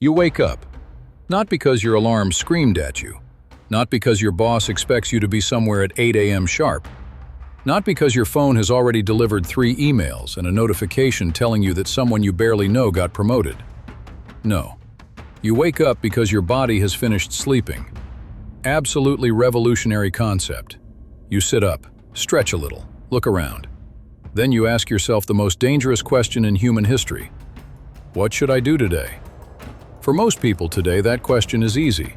You wake up, not because your alarm screamed at you, not because your boss expects you to be somewhere at 8 a.m. sharp, not because your phone has already delivered 3 emails and a notification telling you that someone you barely know got promoted. No. You wake up because your body has finished sleeping. Absolutely revolutionary concept. You sit up, stretch a little, look around. Then you ask yourself the most dangerous question in human history. What should I do today? For most people today, that question is easy.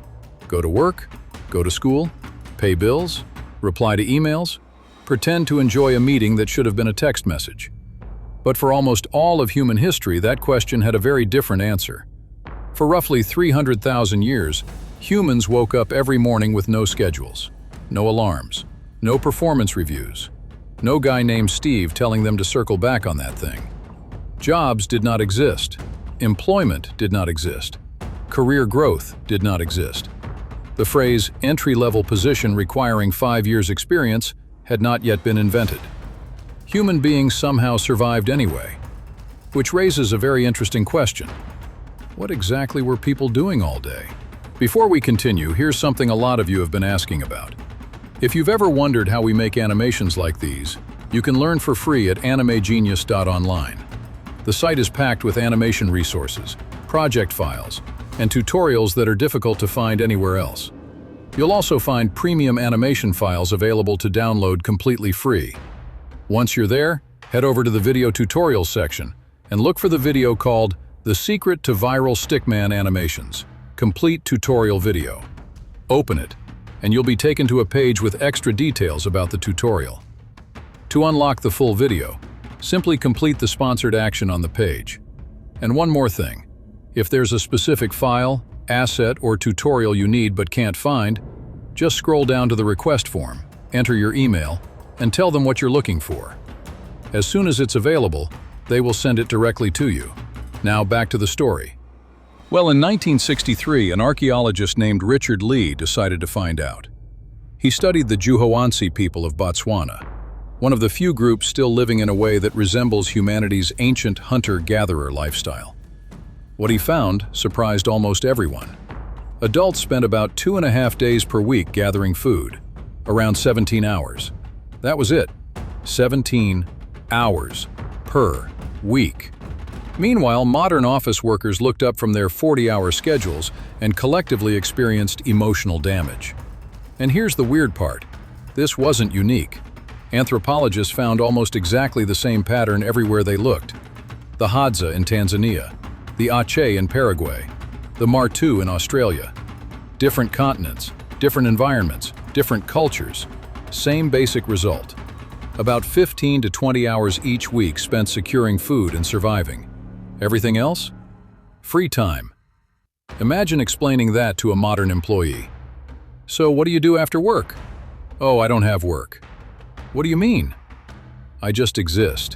Go to work, go to school, pay bills, reply to emails, pretend to enjoy a meeting that should have been a text message. But for almost all of human history, that question had a very different answer. For roughly 300,000 years, humans woke up every morning with no schedules, no alarms, no performance reviews, no guy named Steve telling them to circle back on that thing. Jobs did not exist. Employment did not exist. Career growth did not exist. The phrase entry-level position requiring 5 years experience had not yet been invented. Human beings somehow survived anyway, which raises a very interesting question. What exactly were people doing all day? Before we continue, here's something a lot of you have been asking about. If you've ever wondered how we make animations like these, you can learn for free at animegenius.online. The site is packed with animation resources, project files, and tutorials that are difficult to find anywhere else. You'll also find premium animation files available to download completely free. Once you're there, head over to the video tutorials section and look for the video called The Secret to Viral Stickman Animations, Complete Tutorial Video. Open it, and you'll be taken to a page with extra details about the tutorial. To unlock the full video, simply complete the sponsored action on the page. And one more thing, if there's a specific file, asset, or tutorial you need but can't find, just scroll down to the request form, enter your email, and tell them what you're looking for. As soon as it's available, they will send it directly to you. Now back to the story. Well, in 1963, an archaeologist named Richard Lee decided to find out. He studied the Juhoansi people of Botswana, one of the few groups still living in a way that resembles humanity's ancient hunter-gatherer lifestyle. What he found surprised almost everyone. Adults spent about 2.5 days per week gathering food, around 17 hours. That was it. 17 hours per week. Meanwhile, modern office workers looked up from their 40-hour schedules and collectively experienced emotional damage. And here's the weird part. This wasn't unique. Anthropologists found almost exactly the same pattern everywhere they looked. The Hadza in Tanzania, the Aceh in Paraguay, the Martu in Australia. Different continents, different environments, different cultures. Same basic result. About 15 to 20 hours each week spent securing food and surviving. Everything else? Free time. Imagine explaining that to a modern employee. So what do you do after work? Oh, I don't have work. What do you mean? I just exist.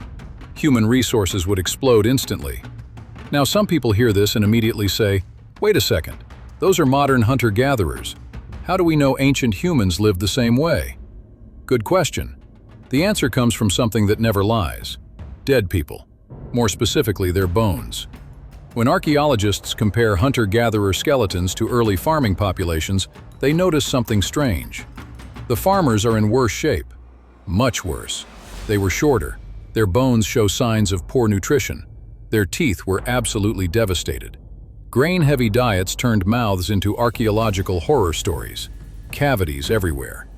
Human resources would explode instantly. Now, some people hear this and immediately say, wait a second, those are modern hunter-gatherers. How do we know ancient humans lived the same way? Good question. The answer comes from something that never lies. Dead people. More specifically, their bones. When archaeologists compare hunter-gatherer skeletons to early farming populations, they notice something strange. The farmers are in worse shape. Much worse. They were shorter. Their bones show signs of poor nutrition. Their teeth were absolutely devastated. Grain-heavy diets turned mouths into archaeological horror stories. Cavities everywhere.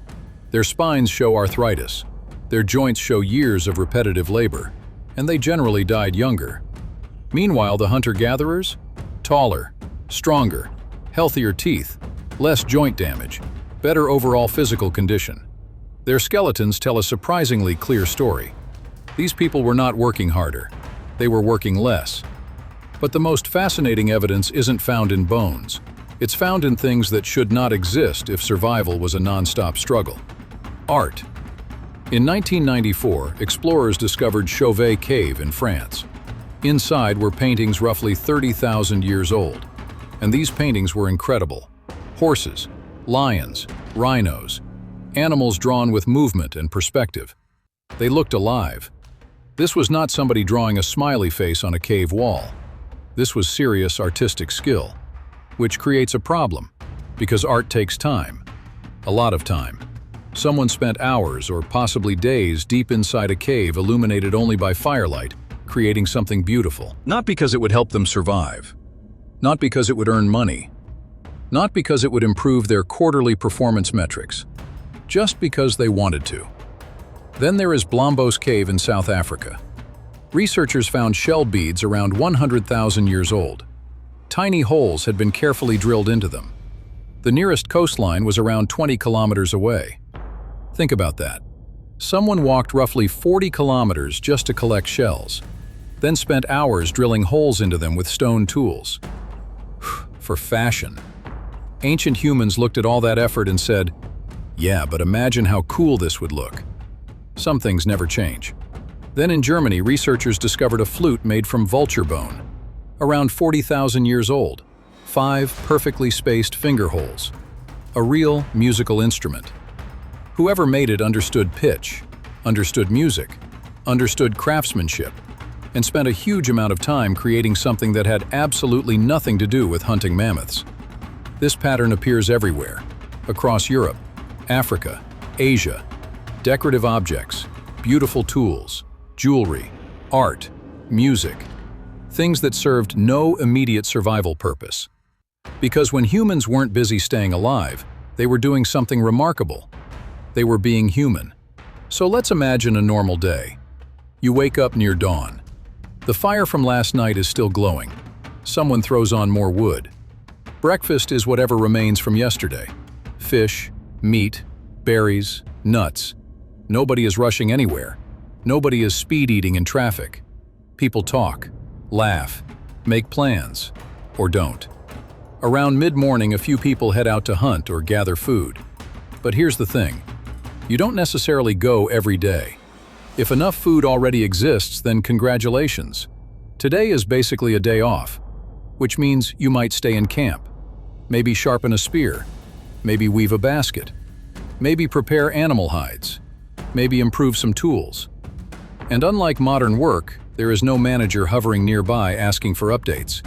Their spines show arthritis. Their joints show years of repetitive labor. And they generally died younger. Meanwhile, the hunter-gatherers? Taller, stronger, healthier teeth, less joint damage, better overall physical condition. Their skeletons tell a surprisingly clear story. These people were not working harder. They were working less. But the most fascinating evidence isn't found in bones. It's found in things that should not exist if survival was a non-stop struggle. Art. In 1994, explorers discovered Chauvet Cave in France. Inside were paintings roughly 30,000 years old. And these paintings were incredible. Horses, lions, rhinos, animals drawn with movement and perspective. They looked alive. This was not somebody drawing a smiley face on a cave wall. This was serious artistic skill. which creates a problem, because art takes time. A lot of time. Someone spent hours or possibly days deep inside a cave illuminated only by firelight, creating something beautiful. Not because it would help them survive. Not because it would earn money. Not because it would improve their quarterly performance metrics. Just because they wanted to. Then there is Blombos Cave in South Africa. Researchers found shell beads around 100,000 years old. Tiny holes had been carefully drilled into them. The nearest coastline was around 20 kilometers away. Think about that. Someone walked roughly 40 kilometers just to collect shells, then spent hours drilling holes into them with stone tools. For fashion. Ancient humans looked at all that effort and said, "Yeah, but imagine how cool this would look." Some things never change. Then in Germany, researchers discovered a flute made from vulture bone, around 40,000 years old, 5 perfectly spaced finger holes. A real musical instrument. Whoever made it understood pitch, understood music, understood craftsmanship, and spent a huge amount of time creating something that had absolutely nothing to do with hunting mammoths. This pattern appears everywhere, across Europe, Africa, Asia. Decorative objects, beautiful tools, jewelry, art, music, things that served no immediate survival purpose. Because when humans weren't busy staying alive, they were doing something remarkable. They were being human. So let's imagine a normal day. You wake up near dawn. The fire from last night is still glowing. Someone throws on more wood. Breakfast is whatever remains from yesterday. Fish, meat, berries, nuts. Nobody is rushing anywhere. Nobody is speed-eating in traffic. People talk, laugh, make plans, or don't. Around mid-morning, a few people head out to hunt or gather food. But here's the thing. You don't necessarily go every day. If enough food already exists, then congratulations. Today is basically a day off, which means you might stay in camp, maybe sharpen a spear, maybe weave a basket, maybe prepare animal hides, maybe improve some tools. And unlike modern work, there is no manager hovering nearby asking for updates.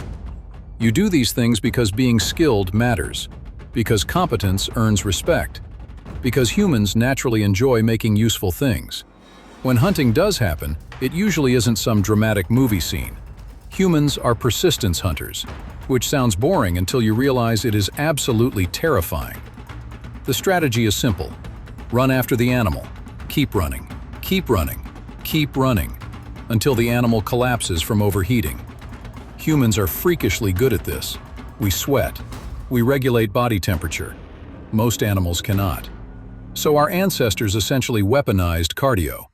You do these things because being skilled matters, because competence earns respect, because humans naturally enjoy making useful things. When hunting does happen, it usually isn't some dramatic movie scene. Humans are persistence hunters, which sounds boring until you realize it is absolutely terrifying. The strategy is simple. Run after the animal. Keep running, keep running, keep running, until the animal collapses from overheating. Humans are freakishly good at this. We sweat. We regulate body temperature. Most animals cannot. So our ancestors essentially weaponized cardio.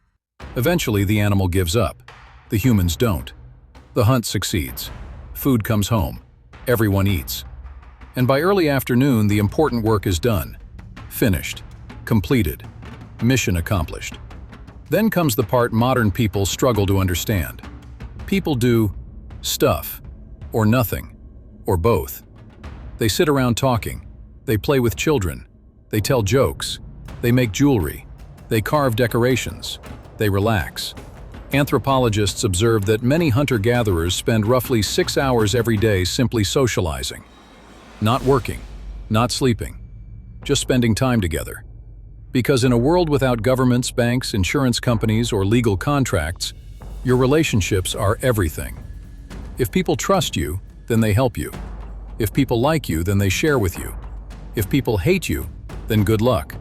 Eventually, the animal gives up. The humans don't. The hunt succeeds. Food comes home. Everyone eats. And by early afternoon, the important work is done. Finished. Completed. Mission accomplished. Then comes the part modern people struggle to understand. People do stuff, or nothing, or both. They sit around talking. They play with children. They tell jokes. They make jewelry. They carve decorations. They relax. Anthropologists observe that many hunter-gatherers spend roughly 6 hours every day simply socializing. Not working, not sleeping, just spending time together. Because in a world without governments, banks, insurance companies, or legal contracts, your relationships are everything. If people trust you, then they help you. If people like you, then they share with you. If people hate you, then good luck.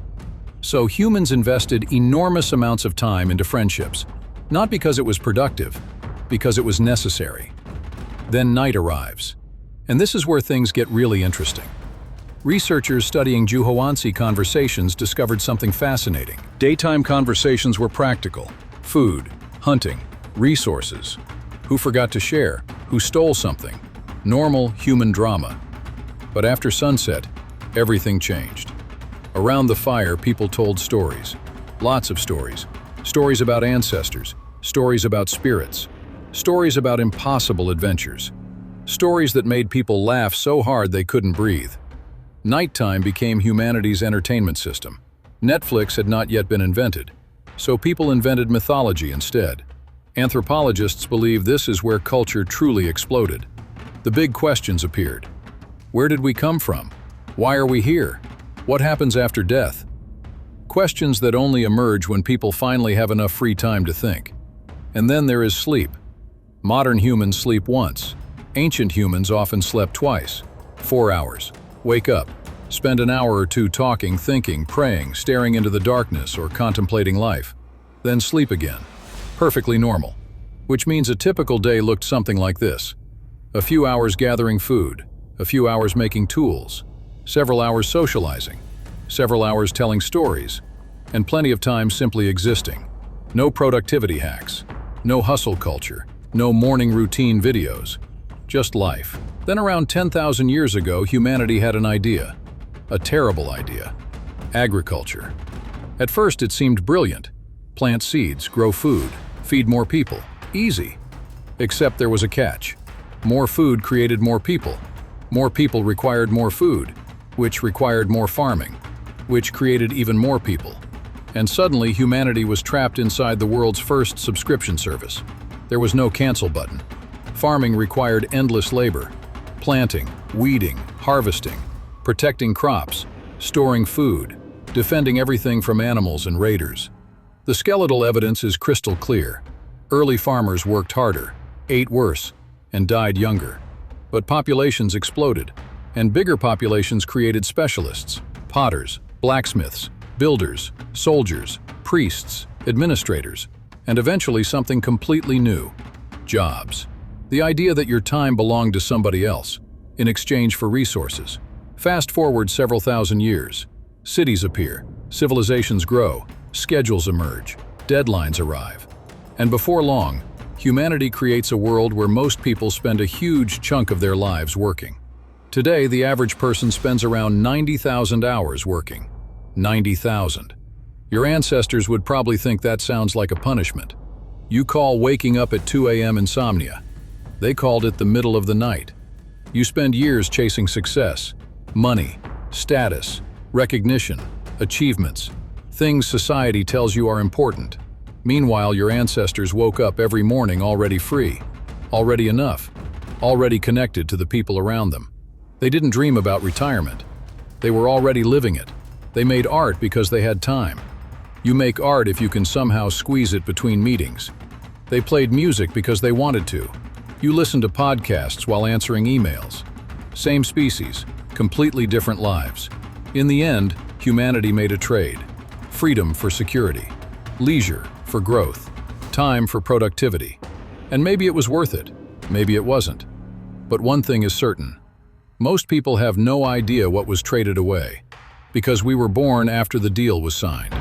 So humans invested enormous amounts of time into friendships, not because it was productive, because it was necessary. Then night arrives. And this is where things get really interesting. Researchers studying Juhoansi conversations discovered something fascinating. Daytime conversations were practical. Food, hunting, resources. Who forgot to share? Who stole something? Normal human drama. But after sunset, everything changed. Around the fire, people told stories. Lots of stories. Stories about ancestors. Stories about spirits. Stories about impossible adventures. Stories that made people laugh so hard they couldn't breathe. Nighttime became humanity's entertainment system. Netflix had not yet been invented, so people invented mythology instead. Anthropologists believe this is where culture truly exploded. The big questions appeared. Where did we come from? Why are we here? What happens after death? Questions that only emerge when people finally have enough free time to think. And then there is sleep. Modern humans sleep once. Ancient humans often slept twice. 4 hours. Wake up. Spend an hour or two talking, thinking, praying, staring into the darkness, or contemplating life. Then sleep again. Perfectly normal. Which means a typical day looked something like this. A few hours gathering food. A few hours making tools. Several hours socializing. Several hours telling stories. And plenty of time simply existing. No productivity hacks. No hustle culture. No morning routine videos. Just life. Then around 10,000 years ago, humanity had an idea. A terrible idea. Agriculture. At first it seemed brilliant. Plant seeds, grow food, feed more people. Easy. Except there was a catch. More food created more people. More people required more food, which required more farming, which created even more people. And suddenly humanity was trapped inside the world's first subscription service. There was no cancel button. Farming required endless labor. Planting, weeding, harvesting, protecting crops, storing food, defending everything from animals and raiders. The skeletal evidence is crystal clear. Early farmers worked harder, ate worse, and died younger. But populations exploded, and bigger populations created specialists, potters, blacksmiths, builders, soldiers, priests, administrators, and eventually something completely new: jobs. The idea that your time belonged to somebody else, in exchange for resources. Fast forward several thousand years. Cities appear, civilizations grow, schedules emerge, deadlines arrive. And before long, humanity creates a world where most people spend a huge chunk of their lives working. Today, the average person spends around 90,000 hours working. 90,000. Your ancestors would probably think that sounds like a punishment. You call waking up at 2 a.m. insomnia. They called it the middle of the night. You spend years chasing success, money, status, recognition, achievements, things society tells you are important. Meanwhile, your ancestors woke up every morning already free, already enough, already connected to the people around them. They didn't dream about retirement. They were already living it. They made art because they had time. You make art if you can somehow squeeze it between meetings. They played music because they wanted to. You listened to podcasts while answering emails. Same species, completely different lives. In the end, humanity made a trade. Freedom for security. Leisure for growth. Time for productivity. And maybe it was worth it. Maybe it wasn't. But one thing is certain. Most people have no idea what was traded away, because we were born after the deal was signed.